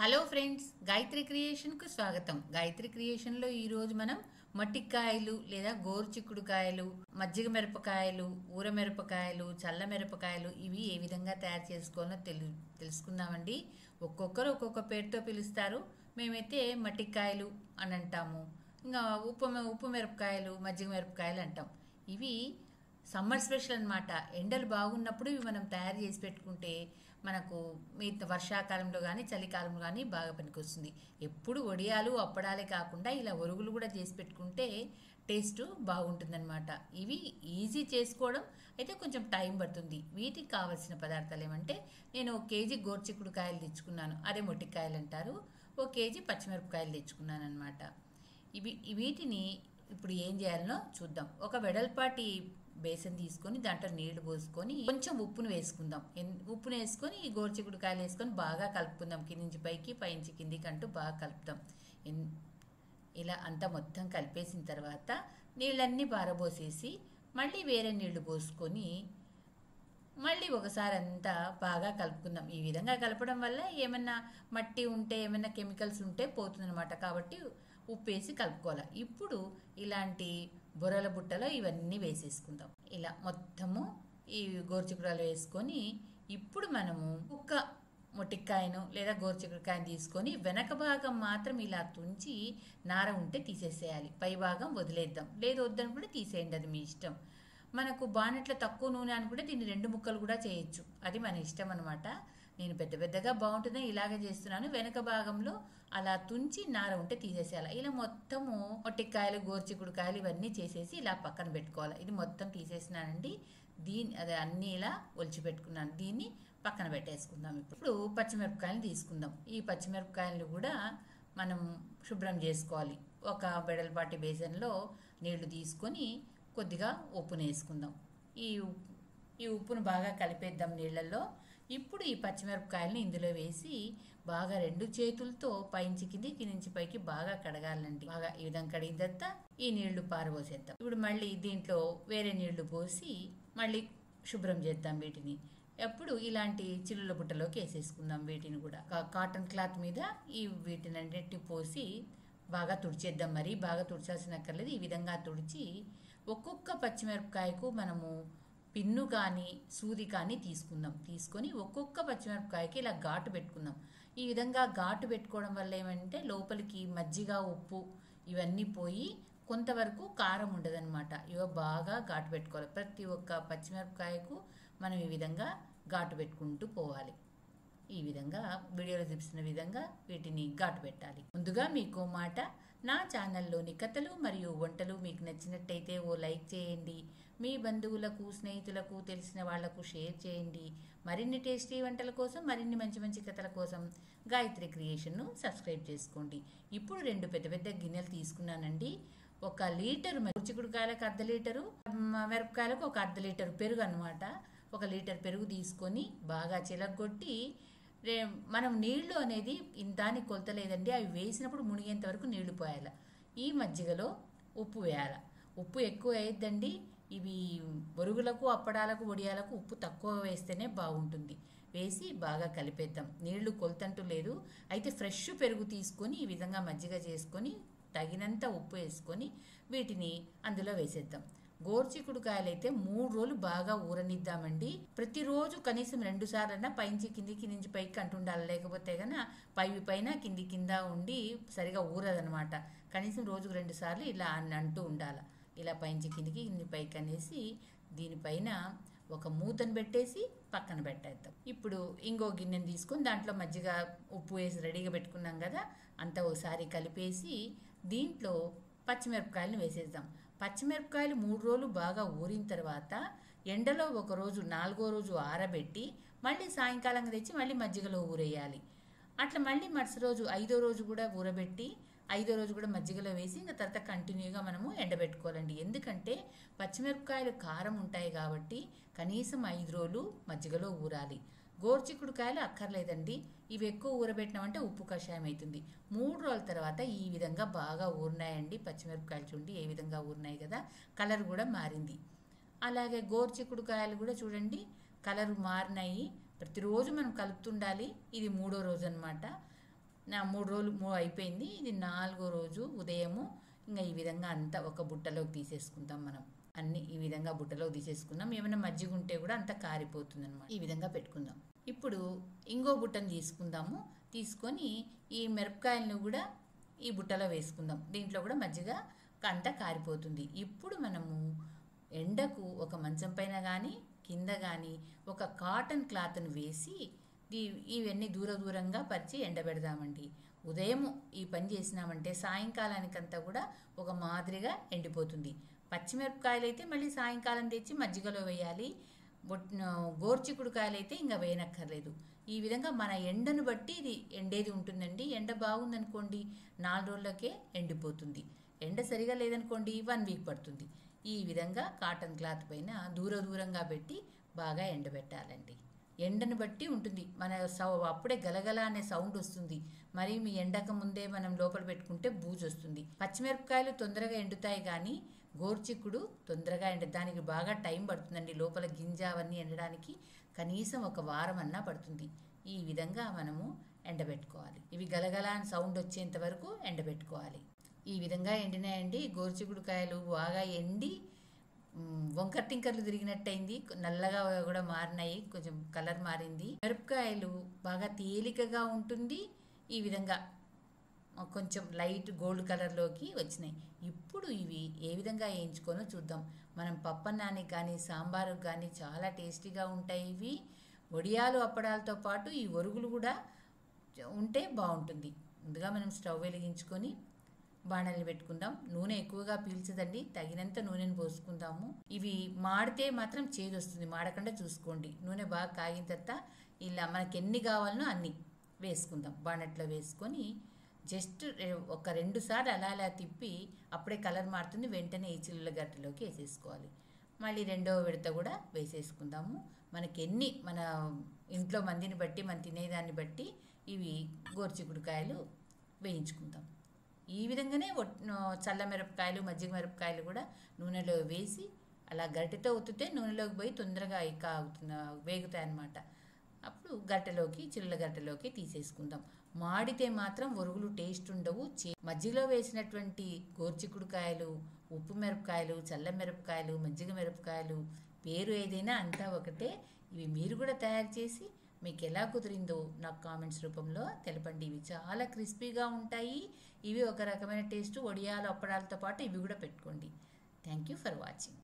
Hello friends, Gayatri క్రియేషన్కు స్వాగతం. గాయత్రి క్రియేషన్లో ఈరోజు మనం మట్టికాయలు లేదా గోరుచిక్కుడుకాయలు, మజ్జిగ మిరపకాయలు, ఊర మిరపకాయలు, చల్ల మిరపకాయలు ఇవి ఏ విధంగా తయారు చేసుకోవాలో తెలుసుకుందామండి. ఒక్కొక్కరు ఒక్కొక్క పేరుతో పిలుస్తారు. మేమైతే మట్టికాయలు అని అంటాము. ఇంకా ఉప్పు మిరపకాయలు, మజ్జిగ మిరపకాయలు అంటాం. ఇవి సమ్మర్ స్పెషల్ అనమాట. ఎండలు బాగున్నప్పుడు ఇవి మనం తయారు చేసి పెట్టుకుంటే మనకు మిగతా వర్షాకాలంలో కానీ చలికాలంలో కానీ బాగా పనికొస్తుంది. ఎప్పుడు వడియాలు అప్పడాలే కాకుండా ఇలా ఒరుగులు కూడా చేసి పెట్టుకుంటే టేస్ట్ బాగుంటుందన్నమాట. ఇవి ఈజీ చేసుకోవడం, అయితే కొంచెం టైం పడుతుంది. వీటికి కావాల్సిన పదార్థాలు ఏమంటే, నేను 1 కేజీ గోరుచిక్కుడుకాయలు తెచ్చుకున్నాను, అదే మొట్టికాయలు అంటారు. 1 కేజీ పచ్చిమిరపకాయలు తెచ్చుకున్నాను అనమాట. వీటిని ఇప్పుడు ఏం చేయాలనో చూద్దాం. ఒక వెడల్పాటి బేసన్ తీసుకొని దాంట్లో నీళ్లు పోసుకొని కొంచెం ఉప్పును వేసుకుందాం. ఉప్పును వేసుకొని ఈ గోరుచిక్కుడుకాయలు వేసుకొని బాగా కలుపుకుందాం. కింది నుంచి పైకి, పైనుంచి కిందికి అంటూ బాగా కలుపుతాం. ఇలా అంతా మొత్తం కలిపేసిన తర్వాత నీళ్ళన్నీ పారబోసేసి మళ్ళీ వేరే నీళ్లు పోసుకొని మళ్ళీ ఒకసారి అంతా బాగా కలుపుకుందాం. ఈ విధంగా కలపడం వల్ల ఏమన్నా మట్టి ఉంటే, ఏమన్నా కెమికల్స్ ఉంటే పోతుందన్నమాట. కాబట్టి ఉప్పు వేసి కలుపుకోవాలి. ఇప్పుడు ఇలాంటి బొరల బుట్టలో ఇవన్నీ వేసేసుకుందాం. ఇలా మొత్తము ఈ గోరుచిక్కుడుకాయలు వేసుకొని ఇప్పుడు మనము ఒక్క మొట్టికాయను లేదా గోరుచిక్కుడుకాయను తీసుకొని వెనక భాగం మాత్రం ఇలా తుంచి నార ఉంటే తీసేసేయాలి. పై భాగం వదిలేద్దాం. లేదు వద్దని కూడా తీసేయండి, అది మీ ఇష్టం. మనకు బానెట్లో తక్కువ నూనె అనుకుంటే దీన్ని 2 ముక్కలు కూడా చేయొచ్చు, అది మన ఇష్టం అనమాట. నేను పెద్దగా బాగుంటుందని ఇలాగే చేస్తున్నాను. వెనక భాగంలో అలా తుంచి నార ఉంటే తీసేసేయాలి. ఇలా మొత్తము మొట్టికాయలు, గోరుచిక్కుడుకాయలు ఇవన్నీ చేసేసి ఇలా పక్కన పెట్టుకోవాలి. ఇది మొత్తం తీసేసినానండి. అదే అన్నీ ఇలా ఒలిచి పెట్టుకున్నాను. దీన్ని పక్కన పెట్టేసుకుందాం. ఇప్పుడు పచ్చిమిరపకాయలు తీసుకుందాం. ఈ పచ్చిమిరపకాయలు కూడా మనం శుభ్రం చేసుకోవాలి. ఒక బెడల్పాటి బేసన్లో నీళ్లు తీసుకొని కొద్దిగా ఉప్పును వేసుకుందాం. ఈ ఉప్పును బాగా కలిపేద్దాం నీళ్ళల్లో. ఇప్పుడు ఈ పచ్చిమిరపకాయలను ఇందులో వేసి బాగా 2 చేతులతో పైనుంచి కిందికి, నుంచి పైకి బాగా కడగాలండి. బాగా ఈ విధంగా కడిగిన తర్వాత ఈ నీళ్లు పారబోసేద్దాం. ఇప్పుడు మళ్ళీ దీంట్లో వేరే నీళ్లు పోసి మళ్ళీ శుభ్రం చేద్దాం వీటిని. ఎప్పుడు ఇలాంటి చిల్లుల బుట్టలోకి వేసేసుకుందాం. వీటిని కూడా కాటన్ క్లాత్ మీద వీటిని అన్నిటిని పోసి బాగా తుడిచేద్దాం. మరి బాగా తుడిచాల్సినక్కర్లేదు. ఈ విధంగా తుడిచి ఒక్కొక్క పచ్చిమిరపకాయకు మనము పిన్ను కానీ సూది కానీ తీసుకొని ఒక్కొక్క పచ్చిమిరపకాయకి ఇలా ఘాటు పెట్టుకుందాం. ఈ విధంగా ఘాటు పెట్టుకోవడం వల్ల ఏమంటే లోపలికి మజ్జిగ, ఉప్పు ఇవన్నీ పోయి కొంతవరకు కారం ఉండదన్నమాట. ఇవో బాగా ఘాటు పెట్టుకోవాలి. ప్రతి ఒక్క పచ్చిమిరపకాయకు మనం ఈ విధంగా ఘాటు పెట్టుకుంటూ పోవాలి. ఈ విధంగా వీడియోలో చూపిస్తున్న విధంగా వీటిని ఘాటు పెట్టాలి. ముందుగా మీకు మాట, నా ఛానల్లోని కథలు మరియు వంటలు మీకు నచ్చినట్టయితే ఓ లైక్ చేయండి. మీ బంధువులకు, స్నేహితులకు, తెలిసిన వాళ్లకు షేర్ చేయండి. మరిన్ని టేస్టీ వంటల కోసం, మరిన్ని మంచి కథల కోసం గాయత్రి క్రియేషన్ను సబ్స్క్రైబ్ చేసుకోండి. ఇప్పుడు 2 పెద్ద గిన్నెలు తీసుకున్నానండి. 1 లీటరు చిక్కుడుకాయలకు 1/2 లీటరు, మిరపకాయలకు 1/2 లీటరు పెరుగు అనమాట. 1 లీటర్ పెరుగు తీసుకొని బాగా చిలగొట్టి, మనం నీళ్లు అనేది ఇంతానికి కొలతలేదండి. అవి వేసినప్పుడు మునిగేంత వరకు నీళ్లు పోయాలి. ఈ మజ్జిగలో ఉప్పు వేయాలి. ఉప్పు ఎక్కువ వేయద్దండి. ఇవి బొరుగులకు, అప్పడాలకు, వడియాలకు ఉప్పు తక్కువ వేస్తేనే బాగుంటుంది. వేసి బాగా కలిపేద్దాం. నీళ్లు కొలతంటూ లేదు. అయితే ఫ్రెష్ పెరుగు తీసుకొని ఈ విధంగా మజ్జిగ చేసుకొని తగినంత ఉప్పు వేసుకొని వీటిని అందులో వేసేద్దాం. గోరుచిక్కుడుకాయలు అయితే 3 రోజులు బాగా ఊరనిద్దామండి. ప్రతిరోజు కనీసం 2 సార్లన్నా పైనుంచి కిందికి, నుంచి పైకి అంటుండాలి. లేకపోతే కన్నా పైన కింద ఉండి సరిగా ఊరదనమాట. కనీసం రోజుకు 2 సార్లు ఇలా అంటూ ఉండాలి. ఇలా పైనుంచి కిందికి, కింది పైకి అనేసి దీనిపైన ఒక మూతను పెట్టేసి పక్కన పెట్టేద్దాం. ఇప్పుడు ఇంకో గిన్నెను తీసుకొని దాంట్లో మజ్జిగ, ఉప్పు వేసి రెడీగా పెట్టుకున్నాం కదా, అంతా ఒకసారి కలిపేసి దీంట్లో పచ్చిమిరపకాయలను వేసేద్దాం. పచ్చిమిరపకాయలు 3 రోజులు బాగా ఊరిన తర్వాత ఎండలో 1 రోజు, 4వ రోజు ఆరబెట్టి మళ్ళీ సాయంకాలం తెచ్చి మళ్ళీ మజ్జిగలో ఊరేయాలి. అట్లా మళ్ళీ మరుసటి రోజు 5వ రోజు కూడా ఊరబెట్టి 5వ రోజు కూడా మజ్జిగలో వేసి ఇంకా తర్వాత కంటిన్యూగా మనము ఎండబెట్టుకోవాలండి. ఎందుకంటే పచ్చిమిరపకాయలు కారం ఉంటాయి కాబట్టి కనీసం 5 రోజులు మజ్జిగలో ఊరాలి. గోరుచిక్కుడుకాయలు అక్కర్లేదండి. ఇవి ఎక్కువ ఊరబెట్టినామంటే ఉప్పు కషాయం అవుతుంది. 3 రోజుల తర్వాత ఈ విధంగా బాగా ఊరినాయండి. పచ్చిమిరపకాయలు చూడండి ఏ విధంగా ఊరినాయి కదా, కలర్ కూడా మారింది. అలాగే గోరుచిక్కుడుకాయలు కూడా చూడండి కలర్ మారినాయి. ప్రతిరోజు మనం కలుపుతుండాలి. ఇది 3వ రోజు అనమాట. నా 3 రోజులు అయిపోయింది. ఇది 4వ రోజు ఉదయము ఇంకా ఈ విధంగా అంతా ఒక బుట్టలోకి తీసేసుకుందాం. మనం అన్ని ఈ విధంగా బుట్టలోకి తీసేసుకుందాం. ఏమైనా మజ్జిగ ఉంటే కూడా అంతా కారిపోతుంది అనమాట. ఈ విధంగా పెట్టుకుందాం. ఇప్పుడు ఇంకో బుట్టను తీసుకుందాము. తీసుకొని ఈ మిరపకాయలను కూడా ఈ బుట్టలో వేసుకుందాం. దీంట్లో కూడా మజ్జిగ అంతా కారిపోతుంది. ఇప్పుడు మనము ఎండకు ఒక మంచం పైన కానీ కింద కానీ ఒక కాటన్ క్లాత్ను వేసి ఇవన్నీ దూరంగా పరిచి ఎండబెడదామండి. ఉదయం ఈ పని చేసినామంటే సాయంకాలానికంతా కూడా ఒక మాదిరిగా ఎండిపోతుంది. పచ్చిమిరపకాయలు అయితే మళ్ళీ సాయంకాలం తెచ్చి మజ్జిగలో వేయాలి. గోరుచిక్కుడుకాయలు అయితే ఇంకా వేయనక్కర్లేదు. ఈ విధంగా మన ఎండను బట్టి ఇది ఎండేది ఉంటుందండి. ఎండ బాగుందనుకోండి 4 రోజులకే ఎండిపోతుంది. ఎండ సరిగా లేదనుకోండి 1 వీక్ పడుతుంది. ఈ విధంగా కాటన్ క్లాత్ పైన దూరంగా పెట్టి బాగా ఎండబెట్టాలండి. ఎండను బట్టి ఉంటుంది. మన అప్పుడే గలగల అనే సౌండ్ వస్తుంది. మరి మీ ఎండక ముందే మనం లోపల పెట్టుకుంటే బూజు వస్తుంది. పచ్చిమిరపకాయలు తొందరగా ఎండుతాయి కానీ గోరుచిక్కుడు తొందరగా దానికి బాగా టైం పడుతుందండి. లోపల గింజ అవన్నీ ఎండడానికి కనీసం 1 వారం అన్నా పడుతుంది. ఈ విధంగా మనము ఎండబెట్టుకోవాలి. ఇవి గలగల అని సౌండ్ వచ్చేంత వరకు ఎండబెట్టుకోవాలి. ఈ విధంగా ఎండినాయండి. గోరుచిక్కుడుకాయలు బాగా ఎండి వంకర టింకర్లు తిరిగినట్టయింది. నల్లగా కూడా మారినాయి. కొంచెం కలర్ మారింది. మిరపకాయలు బాగా తేలికగా ఉంటుంది. ఈ విధంగా కొంచెం లైట్ గోల్డ్ కలర్లోకి వచ్చినాయి. ఇప్పుడు ఇవి ఏ విధంగా వేయించుకోనో చూద్దాం. మనం పప్పన్నానికి కానీ సాంబారుకి కానీ చాలా టేస్టీగా ఉంటాయి. ఇవి వడియాలు అప్పడాలతో పాటు ఈ ఒరుగులు కూడా ఉంటే బాగుంటుంది. ముందుగా మనం స్టవ్ వెలిగించుకొని బాణల్ని పెట్టుకుందాం. నూనె ఎక్కువగా పీల్చదండి. తగినంత నూనెను పోసుకుందాము. ఇవి మాడితే మాత్రం చేదు వస్తుంది. మాడకుండా చూసుకోండి. నూనె బాగా కాగిన తర్వాత ఇలా మనకి ఎన్ని కావాలనో అన్ని వేసుకుందాం. బాణట్లో వేసుకొని జస్ట్ ఒక 2 సార్లు అలా తిప్పి అప్పుడే కలర్ మారుతుంది. వెంటనే ఈ చిల్లుల గట్టలోకి వేసేసుకోవాలి. మళ్ళీ 2వ విడత కూడా వేసేసుకుందాము. మనకి మన ఇంట్లో మందిని బట్టి మనం తినేదాన్ని బట్టి ఇవి గోరుచిక్కుడుకాయలు వేయించుకుందాం. ఈ విధంగానే చల్ల మిరపకాయలు మజ్జిగ మిరపకాయలు కూడా నూనెలో వేసి అలా గరిటెతో ఒత్తితే నూనెలోకి పోయి తొందరగా వేగుతాయి అన్నమాట. అప్పుడు చిల్లుల గరిటెలోకి తీసేసుకుందాం. మాడితే మాత్రం ఒరుగులు టేస్ట్ ఉండవు. మజ్జిగలో వేసినటువంటి గోరుచిక్కుడుకాయలు, ఉప్పు మిరపకాయలు, చల్ల మిరపకాయలు, మజ్జిగ మిరపకాయలు పేరు ఏదైనా అంతా ఒకటే. ఇవి మీరు కూడా తయారు చేసి మీకు ఎలా కుదిరిందో నాకు కామెంట్స్ రూపంలో తెలపండి. ఇవి చాలా క్రిస్పీగా ఉంటాయి. ఇవి ఒక రకమైన టేస్ట్. వడియాలు అప్పడాలతో పాటు ఇవి కూడా పెట్టుకోండి. Thank you for watching.